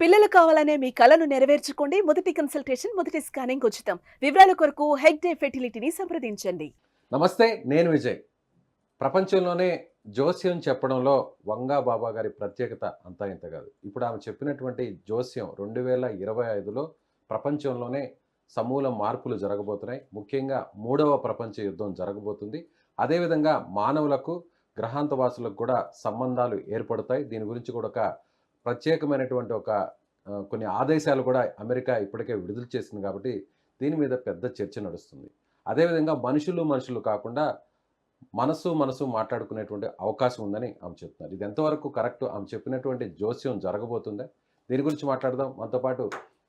పిల్లలు కావాలనే మీ కలను నెరవేర్చుకోండి. మొదటి కన్సల్టేషన్, మొదటి స్కానింగ్ ఉచితం. వివరాల కొరకు హెగ్డే ఫెర్టిలిటీని సంప్రదించండి. నమస్తే. నేను విజయ్. ప్రపంచంలోనే జోస్యం చెప్పడంలో వంగా బాబా గారి ప్రత్యేకత అంతా ఇంత కాదు. ఇప్పుడు ఆమె చెప్పినటువంటి జోస్యం 2025లో ప్రపంచంలోనే సమూల మార్పులు జరగబోతున్నాయి. ముఖ్యంగా మూడవ ప్రపంచ యుద్ధం జరగబోతుంది. అదేవిధంగా మానవులకు, గ్రహాంతవాసులకు కూడా సంబంధాలు ఏర్పడతాయి. దీని గురించి కూడా ఒక ప్రత్యేకమైనటువంటి కొన్ని ఆదేశాలు కూడా అమెరికా ఇప్పటికే విడుదల చేసింది కాబట్టి దీని మీద పెద్ద చర్చ నడుస్తుంది. అదేవిధంగా మనుషులు కాకుండా మనసు మాట్లాడుకునేటువంటి అవకాశం ఉందని ఆమె చెప్తున్నారు. ఇది ఎంతవరకు కరెక్ట్? ఆమె చెప్పినటువంటి జోస్యం జరగబోతుందా? దీని గురించి మాట్లాడదాం. మనతో పాటు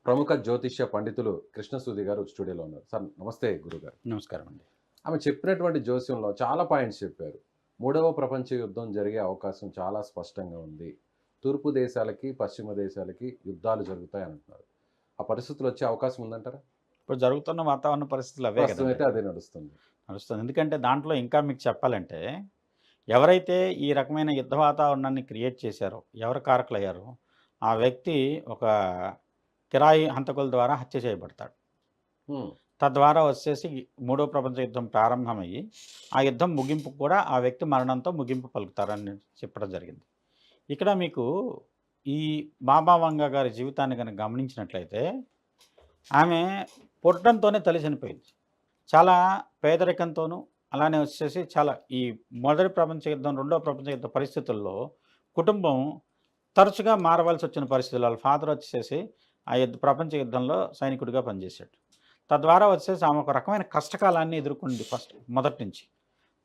ప్రముఖ జ్యోతిష్య పండితులు కృష్ణసూది గారు స్టూడియోలో ఉన్నారు. సార్ నమస్తే గురుగారు. నమస్కారం అండి. ఆమె చెప్పినటువంటి జోస్యంలో చాలా పాయింట్స్ చెప్పారు. మూడవ ప్రపంచ యుద్ధం జరిగే అవకాశం చాలా స్పష్టంగా ఉంది. తూర్పు దేశాలకి, పశ్చిమ దేశాలకి యుద్ధాలు జరుగుతాయి అంటున్నారు. ఆ పరిస్థితులు వచ్చే అవకాశం ఉందంటారా? ఇప్పుడు జరుగుతున్న వాతావరణ పరిస్థితులు అవే ప్రస్తుతం అయితే కదా అదే నడుస్తుంది. నడుస్తుంది. ఎందుకంటే దాంట్లో ఇంకా మీకు చెప్పాలంటే ఎవరైతే ఈ రకమైన యుద్ధ వాతావరణాన్ని క్రియేట్ చేశారో, ఎవరు కారకులయ్యారో ఆ వ్యక్తి ఒక కిరాయి హంతకుల ద్వారా హత్య చేయబడతాడు. హ్మ్. తద్వారా వచ్చేసి మూడో ప్రపంచ యుద్ధం ప్రారంభమయ్యి ఆ యుద్ధం ముగింపు కూడా ఆ వ్యక్తి మరణంతో ముగింపు పలుకుతారని చెప్పడం జరిగింది. ఇక్కడ మీకు ఈ బాబా వంగ గారి జీవితాన్ని కనుక గమనించినట్లయితే ఆమె పుట్టడంతోనే తల్లి చనిపోయింది. చాలా పేదరికంతోనూ అలానే వచ్చేసి చాలా ఈ మొదటి ప్రపంచ యుద్ధం, రెండో ప్రపంచ యుద్ధ పరిస్థితుల్లో కుటుంబం తరచుగా మారవలసి వచ్చిన పరిస్థితులు. వాళ్ళ ఫాదర్ వచ్చేసి ఆ ప్రపంచ యుద్ధంలో సైనికుడిగా పనిచేశాడు. తద్వారా వచ్చేసి ఆమె ఒక రకమైన కష్టకాలాన్ని ఎదుర్కొంది మొదటి నుంచి.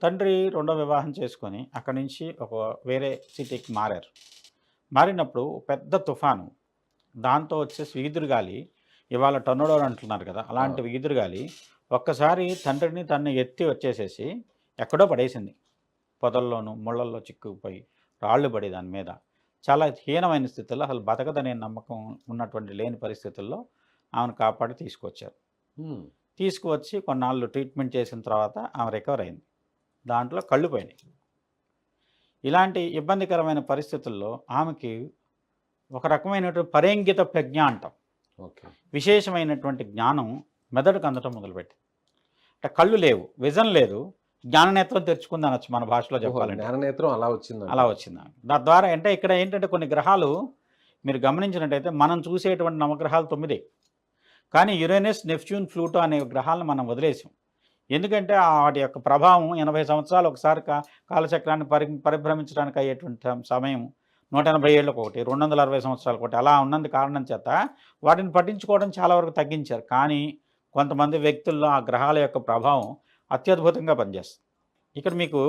తండ్రి రెండో వివాహం చేసుకొని అక్కడి నుంచి ఒక వేరే సిటీకి మారారు. మారినప్పుడు పెద్ద తుఫాను, దాంతో వచ్చేసి ఈదురుగాలి, ఇవాళ టొర్నడో అంటున్నారు కదా, అలాంటి ఈదురుగాలి ఒక్కసారి తండ్రిని తన్ని ఎత్తి వచ్చేసేసి ఎక్కడో పడేసింది. పొదల్లోనూ ముళ్ళల్లో చిక్కుకుపోయి రాళ్ళు పడి దాని మీద చాలా హీనమైన స్థితిలో, అసలు బతకదనే నమ్మకం ఉన్నటువంటి లేని పరిస్థితుల్లో ఆమెను కాపాడి తీసుకొచ్చారు. తీసుకువచ్చి కొన్నాళ్ళు ట్రీట్మెంట్ చేసిన తర్వాత ఆమె రికవర్ అయింది. దాంట్లో కళ్ళు పోయినాయి. ఇలాంటి ఇబ్బందికరమైన పరిస్థితుల్లో ఆమెకి ఒక రకమైనటువంటి పరేంగిత ప్రజ్ఞ అంటాం, ఓకే, విశేషమైనటువంటి జ్ఞానం మెదడుకు అందటం మొదలుపెట్టింది. అంటే కళ్ళు లేవు, విజన్ లేదు, జ్ఞాననేత్రం తెరుచుకుంది అనొచ్చు మన భాషలో చెప్పాలంటే. జ్ఞాననేత్రం అలా వచ్చింది. అలా వచ్చింది. తద్వారా అంటే ఇక్కడ ఏంటంటే కొన్ని గ్రహాలు మీరు గమనించినట్టయితే మనం చూసేటువంటి నవగ్రహాలు 9, కానీ యురేనస్, నెప్ట్యూన్, ప్లూటో అనే గ్రహాలను మనం వదిలేసాం. ఎందుకంటే వాటి యొక్క ప్రభావం 80 సంవత్సరాలు ఒకసారి కాలచక్రాన్ని పరిభ్రమించడానికి అయ్యేటువంటి సమయం 180 ఏళ్ళకు ఒకటి, 260 సంవత్సరాలకు ఒకటి, అలా ఉన్నందు కారణం చేత వాటిని పట్టించుకోవడం చాలా వరకు తగ్గించారు. కానీ కొంతమంది వ్యక్తుల్లో ఆ గ్రహాల యొక్క ప్రభావం అత్యద్భుతంగా పనిచేస్తుంది. ఇక్కడ మీకు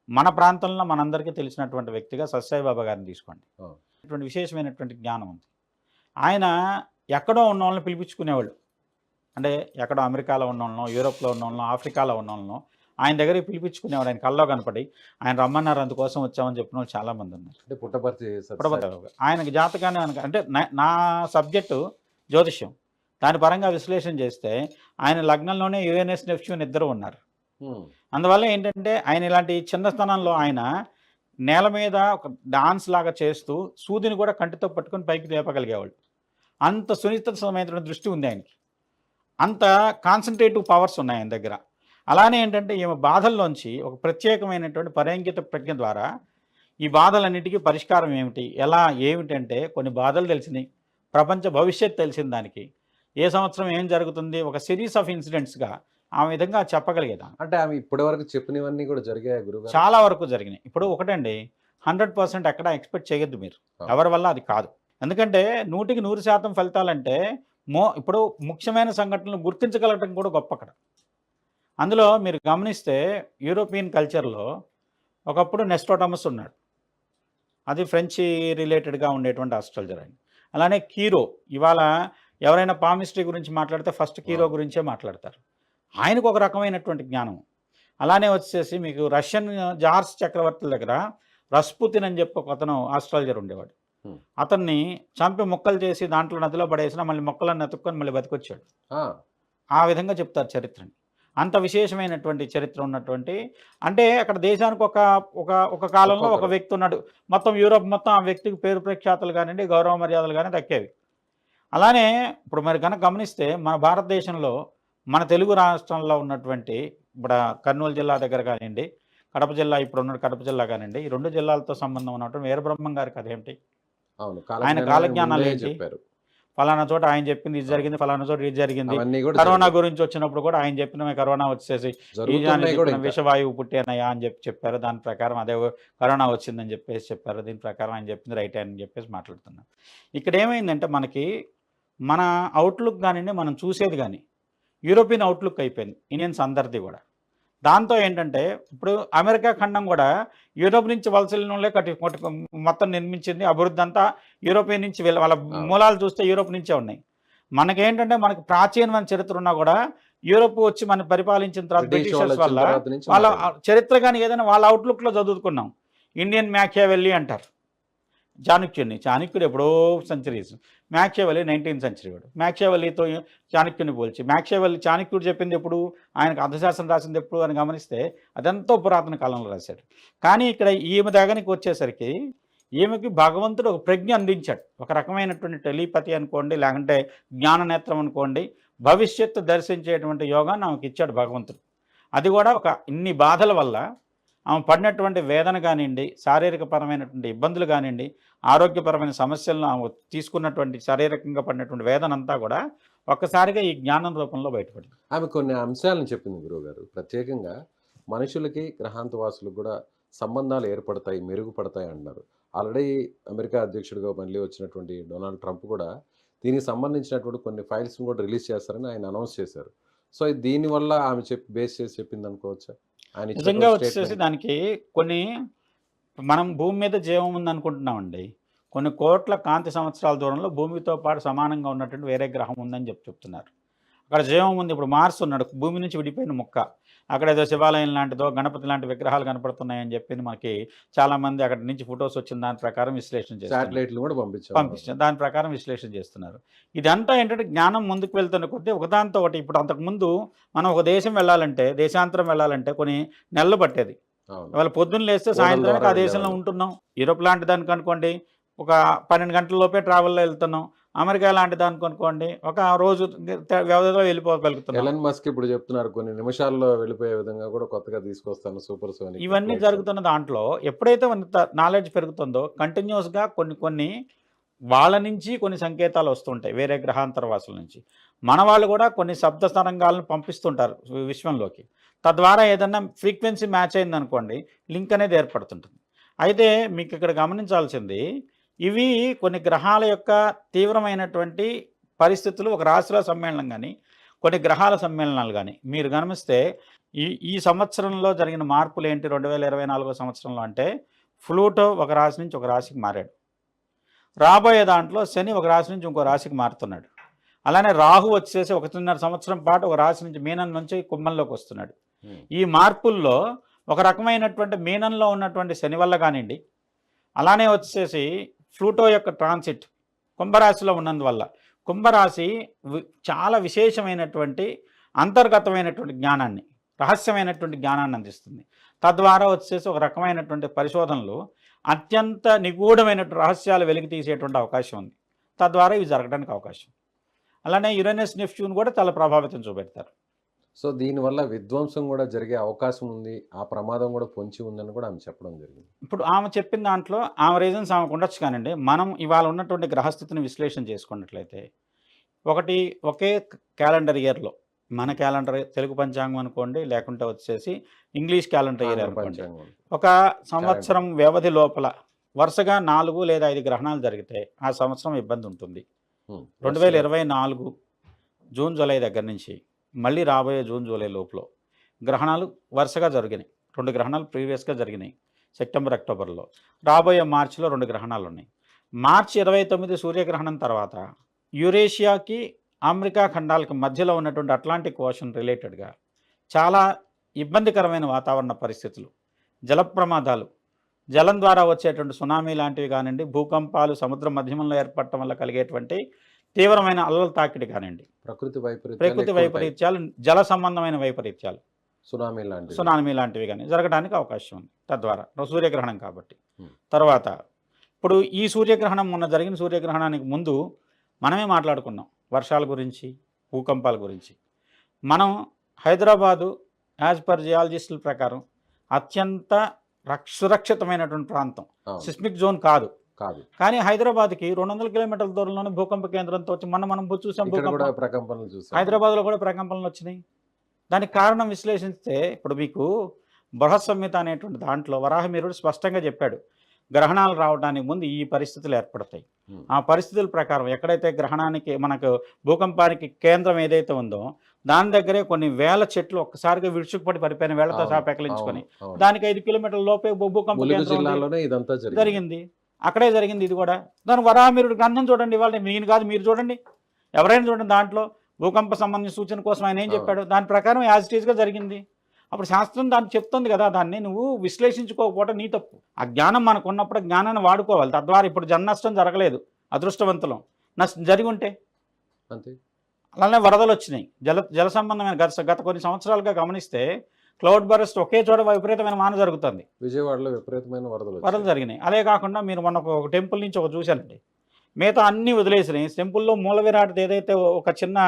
మన ప్రాంతంలో మనందరికీ తెలిసినటువంటి వ్యక్తిగా సత్యసాయి బాబా గారిని తీసుకోండి. ఇటువంటి విశేషమైనటువంటి జ్ఞానం ఉంది. ఆయన ఎక్కడో ఉన్న వాళ్ళని పిలిపించుకునేవాళ్ళు. అంటే ఎక్కడో అమెరికాలో ఉన్న వాళ్ళనో, యూరోప్లో ఉన్న వాళ్ళనో, ఆఫ్రికాలో ఉన్న వాళ్ళనో ఆయన దగ్గరికి పిలిపించుకునేవాడు. ఆయన కల్లో కనపడి ఆయన రమ్మన్నారు, అందుకోసం వచ్చామని చెప్పిన వాళ్ళు చాలామంది ఉన్నారు. అంటే పుట్టపర్తి ఆయనకి జాతకాన్ని అంటే నా సబ్జెక్టు జ్యోతిష్యం, దాని పరంగా విశ్లేషణ చేస్తే ఆయన లగ్నంలోనే యురేనస్, నెప్ట్యూన్ ఇద్దరు ఉన్నారు. అందువల్ల ఏంటంటే ఆయన ఇలాంటి చిన్న స్థానంలో ఆయన నేల మీద ఒక డాన్స్ లాగా చేస్తూ సూదిని కూడా కంటితో పట్టుకొని పైకి లేపగలిగేవాళ్ళు. అంత సునిశ్చితమైనటువంటి దృష్టి ఉంది ఆయనకి, అంత కాన్సన్ట్రేటివ్ పవర్స్ ఉన్నాయి ఆయన దగ్గర. అలానే ఏంటంటే ఈమె బాధల్లోంచి ఒక ప్రత్యేకమైనటువంటి పరేంగిత ప్రజ్ఞ ద్వారా ఈ బాధలన్నిటికీ పరిష్కారం ఏమిటి, ఎలా ఏమిటంటే కొన్ని బాధలు తెలిసినాయి, ప్రపంచ భవిష్యత్తు తెలిసిన దానికి ఏ సంవత్సరం ఏం జరుగుతుంది, ఒక సిరీస్ ఆఫ్ ఇన్సిడెంట్స్గా ఆ విధంగా చెప్పగలిగేదాన్ని. అంటే ఆమె ఇప్పటి వరకు చెప్పినవన్నీ కూడా జరిగాయి గురుగారు? చాలా వరకు జరిగినాయి. ఇప్పుడు ఒకటండి, 100% ఎక్కడ ఎక్స్పెక్ట్ చేయొద్దు మీరు, ఎవరి వల్ల అది కాదు. ఎందుకంటే 100కి 100% ఫలితాలంటే ఇప్పుడు ముఖ్యమైన సంఘటనలు గుర్తించగలగడం కూడా గొప్ప అక్కడ. అందులో మీరు గమనిస్తే యూరోపియన్ కల్చర్లో ఒకప్పుడు నెస్ట్రోటమస్ ఉన్నాడు, అది ఫ్రెంచ్ రిలేటెడ్గా ఉండేటువంటి ఆస్ట్రాలజర్ ఆయన. అలానే కీరో, ఇవాళ ఎవరైనా పామిస్ట్రీ గురించి మాట్లాడితే ఫస్ట్ కీరో గురించే మాట్లాడతారు. ఆయనకు ఒక రకమైనటువంటి జ్ఞానం. అలానే వచ్చేసి మీకు రష్యన్ జార్స్ చక్రవర్తుల దగ్గర రస్పుతిన్ అని చెప్పి ఒక అతను ఆస్ట్రాలజర్ ఉండేవాడు. అతన్ని చంపి మొక్కలు చేసి దాంట్లో నదిలో పడేసినా మళ్ళీ మొక్కలన్నీ ఎత్తుక్కొని మళ్ళీ బతికొచ్చాడు. ఆ విధంగా చెప్తారు చరిత్రని. అంత విశేషమైనటువంటి చరిత్ర ఉన్నటువంటి, అంటే అక్కడ దేశానికి ఒక ఒక ఒక కాలంలో ఒక ఒక్కొక్కరు. వ్యక్తి ఉన్నాడు. మొత్తం యూరోప్ మొత్తం ఆ వ్యక్తికి పేరు ప్రఖ్యాతులు కానివ్వండి, గౌరవ మర్యాదలు కానీ దక్కేవి. అలానే ఇప్పుడు మరి కనుక గమనిస్తే మన భారతదేశంలో మన తెలుగు రాష్ట్రంలో ఉన్నటువంటి ఇప్పుడు కర్నూలు జిల్లా దగ్గర కానివ్వండి, కడప జిల్లా ఇప్పుడున్న కడప జిల్లా కానివ్వండి, ఈ 2 జిల్లాలతో సంబంధం ఉన్నటువంటి వీరబ్రహ్మం గారి కథ ఏమిటి? అవును. ఆయన కాలజ్ఞానాన్ని కాలజ్ఞానాలు ముందే ఏంటి? చెప్పారు. ఫలానా చోట ఆయన చెప్పింది ఇది అవును. జరిగింది, ఫలానా చోట ఇది జరిగింది. అవన్నీ కూడా కరోనా జరిగాయి. గురించి వచ్చినప్పుడు కూడా ఆయన చెప్పినవి కరోనా వచ్చేసి ఈజాని జరుగుతున్నాయి కూడా చెప్పిన ఇంకా. విషవాయువు పుట్టేనయ్యా అని చెప్పారు. దాని ప్రకారం అదే కరోనా వచ్చిందని చెప్పేసి చెప్పారు. దీని ప్రకారం ఆయన చెప్పింది రైట్ అని చెప్పేసి మాట్లాడుతున్నాం. ఇక్కడ ఏమైందంటే మనకి మన అవుట్లుక్ కానివ్వండి, మనం చూసేది కానీ యూరోపియన్ అవుట్లుక్ అయిపోయింది ఇండియన్స్ అందరిది కూడా. దాంతో ఏంటంటే ఇప్పుడు అమెరికా ఖండం కూడా యూరోప్ నుంచి వలసలే మొత్తం నిర్మించింది. అభివృద్ధి అంతా యూరోపియన్ నుంచి వాళ్ళ అవును. మూలాలు చూస్తే యూరోప్ నుంచే ఉన్నాయి. మనకేంటంటే మనకి ప్రాచీనమైన చరిత్ర ఉన్నా కూడా యూరోప్ వచ్చి మనం పరిపాలించిన తర్వాత బ్రిటిష్ వాళ్ళు బ్రిటిషర్స్ వచ్చిన వల్ల తర్వాత నుంచి వాళ్ళ మారింది. చరిత్ర కానీ ఏదైనా వాళ్ళ అవుట్లుక్లో చదువుకున్నాం. ఇండియన్ మ్యాకియావెల్లీ అంటారు చాణక్యుడిని. చాణక్యుడు ఎప్పుడో సెంచరీస్, మ్యాకియావెల్లీ 19th సెంచరీ వాడు. మ్యాకియావెల్లీతో చాణక్యుని పోల్చి చాణక్యుడు చెప్పింది ఎప్పుడు, ఆయనకు అర్థశాస్త్రం రాసింది ఎప్పుడు అని గమనిస్తే అదెంతో పురాతన కాలంలో రాశాడు. కానీ ఇక్కడ ఈమె దగ్గరికి వచ్చేసరికి ఈమెకి భగవంతుడు ఒక ప్రజ్ఞ అందించాడు. ఒక రకమైనటువంటి టెలిపతి అనుకోండి, లేకుంటే జ్ఞాననేత్రం అనుకోండి, భవిష్యత్తు దర్శించేటువంటి యోగాన్ని ఆమెకి ఇచ్చాడు భగవంతుడు. అది కూడా ఒక ఇన్ని బాధల వల్ల ఆమె పడినటువంటి వేదన కానివ్వండి, శారీరకపరమైనటువంటి ఇబ్బందులు కానివ్వండి, ఆరోగ్యపరమైన సమస్యలను ఆమె తీసుకున్నటువంటి శారీరకంగా పడినటువంటి వేదన అంతా కూడా ఒక్కసారిగా ఈ జ్ఞానం రూపంలో బయటపడింది. ఆమె కొన్ని అంశాలను చెప్పింది గురువుగారు. ప్రత్యేకంగా మనుషులకి గ్రహాంతవాసులకు కూడా సంబంధాలు ఏర్పడతాయి, మెరుగుపడతాయి అంటున్నారు. ఆల్రెడీ అమెరికా అధ్యక్షుడిగా మళ్ళీ వచ్చినటువంటి డొనాల్డ్ ట్రంప్ కూడా దీనికి సంబంధించినటువంటి కొన్ని ఫైల్స్ని కూడా రిలీజ్ చేస్తారని ఆయన అనౌన్స్ చేశారు. సో దీనివల్ల ఆమె బేస్ చేసి చెప్పింది అనుకోవచ్చా? ఆయన నిజంగా ఇచ్చినటువంటి వచ్చేసి స్టేట్మెంట్. దానికి కొన్ని మనం భూమి మీద జీవం ఉందనుకుంటున్నామండి. కొన్ని కోట్ల కాంతి సంవత్సరాల దూరంలో భూమితో పాటు సమానంగా ఉన్నటువంటి వేరే గ్రహం ఉందని చెప్తున్నారు. అక్కడ జీవం ఉంది. ఇప్పుడు మార్స్ ఉన్నాడు, భూమి నుంచి విడిపోయిన ముక్క. అక్కడ ఏదో శివాలయం లాంటిదో గణపతి లాంటి విగ్రహాలు కనపడుతున్నాయని చెప్పి మనకి చాలామంది అక్కడి నుంచి ఫొటోస్ వచ్చిన దాని ప్రకారం విశ్లేషణ చేస్తున్నారు. శాటిలైట్లు కూడా పంపించారు. దాని ప్రకారం విశ్లేషణ చేస్తున్నారు. ఇదంతా ఏంటంటే జ్ఞానం ముందుకు వెళ్తున్న కొద్దీ ఒకదానితో ఒకటి. ఇప్పుడు అంతకుముందు మనం ఒక దేశం వెళ్ళాలంటే, దేశాంతరం వెళ్ళాలంటే కొన్ని నెలలు పట్టేది. అవును. ఇవాళ పొద్దున్న లేస్తే ఓడల సాయంత్రానికి ద్వారా ఆ దేశంలో వెళ్ళేవాళ్ళు. ఉంటున్నాం. యూరోప్ లాంటి దానికి అనుకోండి ఒక 12 గంటల లోపే ట్రావెల్లో వెళ్తున్నాం. అమెరికా లాంటి దానికి అనుకోండి ఒక రోజు వ్యవధిలో వెళ్ళిపోగలుగుతున్నాం. ఎలన్ మస్క్ ఇప్పుడు చెప్తున్నారు కొన్ని నిమిషాల్లో వెళ్ళిపోయే విధంగా కూడా కొత్తగా తీసుకొస్తాను సూపర్ సోనిక్ ఇవన్నీ ఫ్లైట్స్. జరుగుతున్న దాంట్లో ఎప్పుడైతే నాలెడ్జ్ పెరుగుతుందో కంటిన్యూస్గా కొన్ని వాళ్ళ నుంచి కొన్ని సంకేతాలు వస్తుంటాయి వేరే గ్రహాంతరవాసుల నుంచి. మన వాళ్ళు కూడా కొన్ని శబ్ద తరంగాలను పంపిస్తుంటారు విశ్వంలోకి. తద్వారా ఏదన్నా ఫ్రీక్వెన్సీ మ్యాచ్ అయిందనుకోండి లింక్ అనేది ఏర్పడుతుంటుంది. అయితే మీకు ఇక్కడ గమనించాల్సింది, ఇవి కొన్ని గ్రహాల యొక్క తీవ్రమైనటువంటి పరిస్థితులు ఒక రాశిలో సమ్మేళనం కానీ, కొన్ని గ్రహాల సమ్మేళనాలు కానీ మీరు గమనిస్తే ఈ సంవత్సరంలో జరిగిన మార్పులు ఏంటి 2024 సంవత్సరంలో అంటే, ఫ్లూటో ఒక రాశి నుంచి ఒక రాశికి మారాడు. రాబోయే దాంట్లో శని ఒక రాశి నుంచి ఇంకో రాశికి మారుతున్నాడు. అలానే రాహు వచ్చేసి 1.5 సంవత్సరం పాటు ఒక రాశి నుంచి మీనం నుంచి కుంభంలోకి వస్తున్నాడు. ఈ మార్పుల్లో ఒక రకమైనటువంటి మీనంలో ఉన్నటువంటి శని వల్ల కానివ్వండి, అలానే వచ్చేసి ఫ్లూటో యొక్క ట్రాన్సిట్ కుంభరాశిలో ఉన్నందువల్ల కుంభరాశి చాలా విశేషమైనటువంటి అంతర్గతమైనటువంటి జ్ఞానాన్ని, రహస్యమైనటువంటి జ్ఞానాన్ని అందిస్తుంది. తద్వారా వచ్చేసి ఒక రకమైనటువంటి పరిశోధనలు అత్యంత నిగూఢమైనటువంటి రహస్యాలు వెలికి తీసేటువంటి అవకాశం ఉంది. తద్వారా ఇవి జరగడానికి అవకాశం. అలానే యురేనస్ నెప్ట్యూన్ కూడా చాలా ప్రభావితం చూపెడతారు. సో దీనివల్ల విధ్వంసం కూడా జరిగే అవకాశం ఉంది, ఆ ప్రమాదం కూడా పొంచి ఉందని కూడా ఆమె చెప్పడం జరిగింది. ఇప్పుడు ఆమె చెప్పిన దాంట్లో ఆమె రీజన్స్ ఆమెకు ఉండొచ్చు కానండి, మనం ఇవాళ ఉన్నటువంటి గ్రహస్థితిని విశ్లేషణ చేసుకున్నట్లయితే ఒకే క్యాలెండర్ ఇయర్లో మన క్యాలెండర్ తెలుగు పంచాంగం అనుకోండి, లేకుంటే వచ్చేసి ఇంగ్లీష్ క్యాలెండర్ ఇయర్ అనుకోండి, పంచాంగం. ఒక సంవత్సరం వ్యవధి లోపల వరుసగా 4 లేదా 5 గ్రహణాలు జరిగితే ఆ సంవత్సరం ఇబ్బంది ఉంటుంది. 2024 జూన్ జూలై దగ్గర నుంచి మళ్ళీ రాబోయే జూన్ జూలై లోపల గ్రహణాలు వరుసగా జరిగినాయి. 2 గ్రహణాలు ప్రీవియస్గా జరిగినాయి సెప్టెంబర్ అక్టోబర్లో. రాబోయే మార్చిలో 2 గ్రహణాలు ఉన్నాయి. మార్చి 29 సూర్యగ్రహణం తర్వాత యురేషియాకి అమెరికా ఖండాలకు మధ్యలో ఉన్నటువంటి అట్లాంటిక్ ఓషన్ రిలేటెడ్గా చాలా ఇబ్బందికరమైన వాతావరణ పరిస్థితులు, జల ప్రమాదాలు, జలం ద్వారా వచ్చేటువంటి సునామీ లాంటివి కానివ్వండి, భూకంపాలు, సముద్ర మధ్యమంలో ఏర్పడటం వల్ల కలిగేటువంటి తీవ్రమైన అల్లల తాకిడి కానివ్వండి, ప్రకృతి వైపరీత్యాలు ప్రకృతి ఎక్కువ ఉంటాయి. వైపరీత్యాలు, జల సంబంధమైన వైపరీత్యాలు, సునామీ లాంటివి. సునామీ లాంటివి కానీ జరగడానికి అవకాశం ఉంది తద్వారా సూర్యగ్రహణం కాబట్టి. Hmm. తర్వాత ఇప్పుడు ఈ సూర్యగ్రహణం మొన్న జరిగిన సూర్యగ్రహణానికి ముందు మనమే మాట్లాడుకున్నాం వర్షాల గురించి, భూకంపాల గురించి. మనం హైదరాబాదు యాజ్ పర్ జియాలజిస్టుల ప్రకారం అత్యంత సురక్షితమైనటువంటి ప్రాంతం, అవును. సిస్మిక్ జోన్ కాదు. కాదు. కానీ హైదరాబాద్కి 200 కిలోమీటర్ల దూరంలోనే భూకంప కేంద్రంతో వచ్చి మనం చూసాం ఇక్కడ కూడా భూకంపం. ప్రకంపనలు చూసాం. హైదరాబాద్లో కూడా ప్రకంపనలు వచ్చినాయి. దానికి కారణం విశ్లేషిస్తే ఇప్పుడు మీకు బృహత్ సంహిత అనేటువంటి దాంట్లో వరాహమిహిరుడు స్పష్టంగా చెప్పాడు, గ్రహణాలు రావడానికి ముందు ఈ పరిస్థితులు ఏర్పడతాయి. Hmm. ఆ పరిస్థితుల ప్రకారం ఎక్కడైతే గ్రహణానికి మనకు భూకంపానికి కేంద్రం ఏదైతే ఉందో దాని దగ్గరే కొన్ని వేల చెట్లు ఒక్కసారిగా విడుచుకుపడి పడిపోయిన వేళ్లతో అవును, సాపెకలించుకొని అవును, అవును. దానికి 5 కిలోమీటర్ల లోపే భూకంప ములుగు కేంద్రం ఉంది. జిల్లాలోనే ఇదంతా జరిగింది. అక్కడే జరిగింది ఇది కూడా. దాని వరాహమిహిరుడు గ్రంథం చూడండి, ఇవాళ నేను కాదు మీరు చూడండి, ఎవరైనా చూడండి, దాంట్లో భూకంప సంబంధించిన సూచన కోసం ఆయన ఏం చెప్పాడు, దాని ప్రకారం యాజ్ ఇట్ ఈస్గా జరిగింది. అప్పుడు శాస్త్రం దాన్ని చెప్తుంది కదా, దాన్ని నువ్వు విశ్లేషించుకోకపోవడం నీ తప్పు. ఆ జ్ఞానం మనకు ఉన్నప్పుడు జ్ఞానాన్ని వాడుకోవాలి. తద్వారా ఇప్పుడు జన నష్టం జరగలేదు, అదృష్టవంతులం. నష్టం జరిగి ఉంటే అంతే. అలానే వరదలు వచ్చినాయి, జల సంబంధమైన గత కొన్ని సంవత్సరాలుగా గమనిస్తే క్లౌడ్ బరస్ట్ ఒకే చోట విపరీతమైన వాన జరుగుతుంది. విజయవాడలో విపరీతమైన వరదలు వరదలు జరిగినాయి. అదే కాకుండా మీరు మొన్న ఒక టెంపుల్ నుంచి ఒక చూశానండి, మిగతా అన్నీ వదిలేసినాయి. టెంపుల్లో మూల విరాట్ ఏదైతే ఒక చిన్న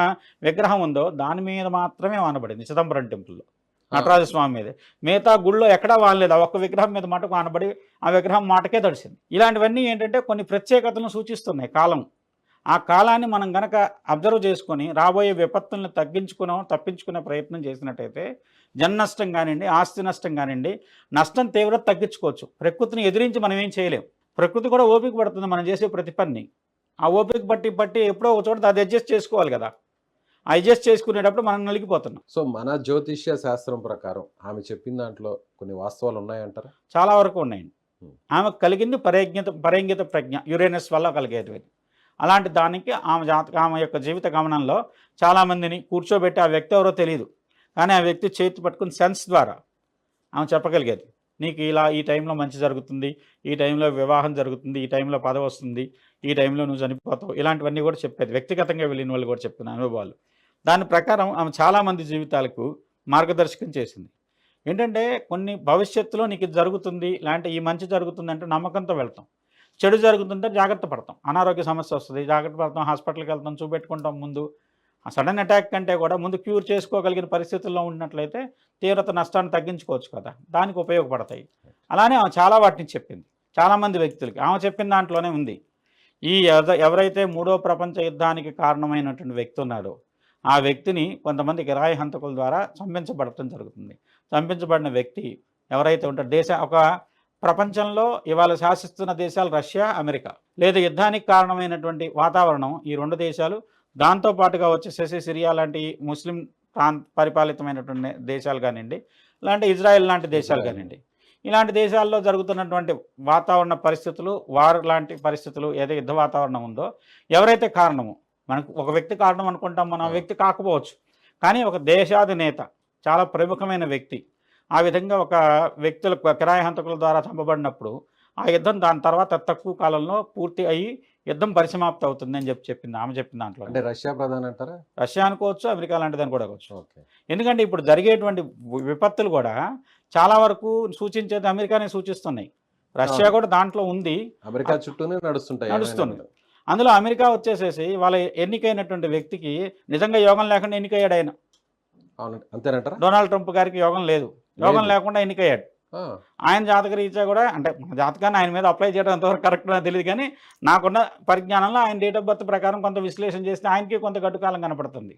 విగ్రహం ఉందో దాని మీద మాత్రమే వానబడింది, చిదంబరం టెంపుల్లో నటరాజ స్వామి మీద. మిగతా గుళ్ళో ఎక్కడా వానలేదు, ఆ ఒక్క విగ్రహం మీద మటుకు వానబడి ఆ విగ్రహం మాటకే తడిసింది. ఇలాంటివన్నీ ఏంటంటే కొన్ని ప్రత్యేకతలను సూచిస్తున్నాయి కాలం. ఆ కాలాన్ని మనం గనక అబ్జర్వ్ చేసుకొని రాబోయే విపత్తులను తప్పించుకునే ప్రయత్నం చేసినట్టయితే జన నష్టం కానివ్వండి, ఆస్తి నష్టం కానివ్వండి, నష్టం తీవ్రత తగ్గించుకోవచ్చు. ప్రకృతిని ఎదిరించి మనం ఏం చేయలేం. ప్రకృతి కూడా ఓపిక పడుతుంది మనం చేసే ప్రతి పని. ఆ ఓపిక బట్టి ఎప్పుడో ఒక చోట అది అడ్జస్ట్ చేసుకోవాలి కదా. అడ్జస్ట్ చేసుకునేటప్పుడు మనం నలిగిపోతున్నాం. సో మన జ్యోతిష్య శాస్త్రం ప్రకారం ఆమె చెప్పిన దాంట్లో కొన్ని వాస్తవాలు ఉన్నాయంటారా? చాలా వరకు ఉన్నాయండి. ఆమెకు కలిగింది పరంగిత ప్రజ్ఞ, యురేనస్ వల్ల కలిగేది. అలాంటి దానికి ఆమె యొక్క జీవిత గమనంలో చాలామందిని కూర్చోబెట్టి ఆ వ్యక్తి ఎవరో తెలియదు, కానీ ఆ వ్యక్తి చేతి పట్టుకుని సెన్స్ ద్వారా ఆమె చెప్పగలిగేది, నీకు ఇలా ఈ టైంలో మంచి జరుగుతుంది, ఈ టైంలో వివాహం జరుగుతుంది, ఈ టైంలో పదవి వస్తుంది, ఈ టైంలో నువ్వు చనిపోతావు, ఇలాంటివన్నీ కూడా చెప్పేది. వ్యక్తిగతంగా వెళ్ళిన వాళ్ళు కూడా చెప్పిన అనుభవాలు. దాని ప్రకారం ఆమె చాలామంది జీవితాలకు మార్గదర్శకం చేసింది. ఏంటంటే కొన్ని భవిష్యత్తులో నీకు ఇది జరుగుతుంది, లేదంటే ఈ మంచి జరుగుతుంది అంటే నమ్మకంతో వెళ్తాం, చెడు జరుగుతుంటే జాగ్రత్త పడతాం, అనారోగ్య సమస్య వస్తుంది జాగ్రత్త పడతాం, హాస్పిటల్కి వెళ్తాం, చూపెట్టుకుంటాం. ముందు ఆ సడన్ అటాక్ కంటే కూడా ముందు క్యూర్ చేసుకోగలిగిన పరిస్థితుల్లో ఉన్నట్లయితే తీవ్రత నష్టాన్ని తగ్గించుకోవచ్చు కదా, దానికి ఉపయోగపడతాయి. అలానే ఆమె చాలా వాటిని చెప్పింది చాలామంది వ్యక్తులకి. ఆమె చెప్పిన దాంట్లోనే ఉంది, ఈ ఎవరైతే 3వ ప్రపంచ యుద్ధానికి కారణమైనటువంటి వ్యక్తి ఉన్నాడో ఆ వ్యక్తిని కొంతమంది కిరాయి హంతకుల ద్వారా చంపించబడటం జరుగుతుంది. చంపించబడిన వ్యక్తి ఎవరైతే ఉంటారో ఒక ప్రపంచంలో ఇవాళ శాసిస్తున్న దేశాలు రష్యా, అమెరికా. లేదా యుద్ధానికి కారణమైనటువంటి వాతావరణం ఈ 2 దేశాలు, దాంతోపాటుగా వచ్చేసేసి సిరియా లాంటి ముస్లిం పరిపాలితమైనటువంటి దేశాలు కానివ్వండి, ఇలాంటి ఇజ్రాయెల్ లాంటి దేశాలు కానివ్వండి. ఇలాంటి దేశాల్లో జరుగుతున్నటువంటి వాతావరణ పరిస్థితులు, వార్ లాంటి పరిస్థితులు, ఏదో యుద్ధ వాతావరణం ఉందో ఎవరైతే కారణమో, మనకు ఒక వ్యక్తి కారణం అనుకుంటాం, మనం వ్యక్తి కాకపోవచ్చు, కానీ ఒక దేశాధినేత, చాలా ప్రముఖమైన వ్యక్తి ఆ విధంగా ఒక వ్యక్తుల కిరాయి హంతకుల ద్వారా చంపబడినప్పుడు ఆ యుద్ధం దాని తర్వాత తక్కువ కాలంలో పూర్తి అయ్యి యుద్ధం పరిసమాప్తి అవుతుంది అని చెప్పింది ఆమె చెప్పిన దాంట్లో. అంటే రష్యా ప్రధాని అంటారా? రష్యా అనుకోవచ్చు, అమెరికా లాంటిదని కూడా కావచ్చు. ఓకే. ఎందుకంటే ఇప్పుడు జరిగేటువంటి విపత్తులు కూడా చాలా వరకు సూచించేది అమెరికానే సూచిస్తున్నాయి. రష్యా కూడా దాంట్లో ఉంది, అమెరికా చుట్టూనే నడుస్తుంది. అందులో అమెరికా వచ్చేసేసి వాళ్ళ ఎన్నికైనటువంటి వ్యక్తికి నిజంగా యోగం లేకుండా ఎన్నికయ్యాడు ఆయన. అంతేనంటారా? డొనాల్డ్ ట్రంప్ గారికి యోగం లేదు, యోగం లేకుండా ఎన్నికయ్యాడు. ఆయన జాతక రీత్యా కూడా, అంటే మన జాతకాన్ని ఆయన మీద అప్లై చేయడం ఎంతవరకు కరెక్ట్ నాకు తెలియదు, కానీ నాకున్న పరిజ్ఞానంలో ఆయన డేట్ ఆఫ్ బర్త్ ప్రకారం కొంత విశ్లేషణ చేస్తే ఆయనకి కొంత గడ్డుకాలం కనపడుతుంది.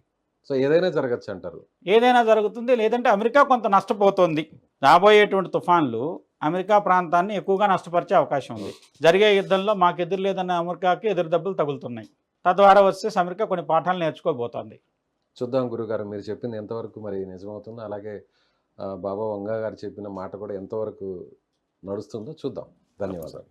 సో ఏదైనా జరగచ్చు అంటారు? ఏదైనా జరుగుతుంది, లేదంటే అమెరికా కొంత నష్టపోతుంది. రాబోయేటువంటి తుఫాన్లు అమెరికా ప్రాంతాన్ని ఎక్కువగా నష్టపరిచే అవకాశం ఉంది. జరిగే యుద్ధంలో మాకు ఎదురు లేదన్న అమెరికాకి ఎదురు దెబ్బలు తగులుతున్నాయి. తద్వారా వచ్చేసి అమెరికా కొన్ని పాఠాలు నేర్చుకోబోతోంది. చూద్దాం గురుగారు, మీరు చెప్పింది ఎంతవరకు మరి నిజమవుతుందో, అలాగే బాబా వంగా గారు చెప్పిన మాట కూడా ఎంతవరకు నడుస్తుందో చూద్దాం. ధన్యవాదాలు.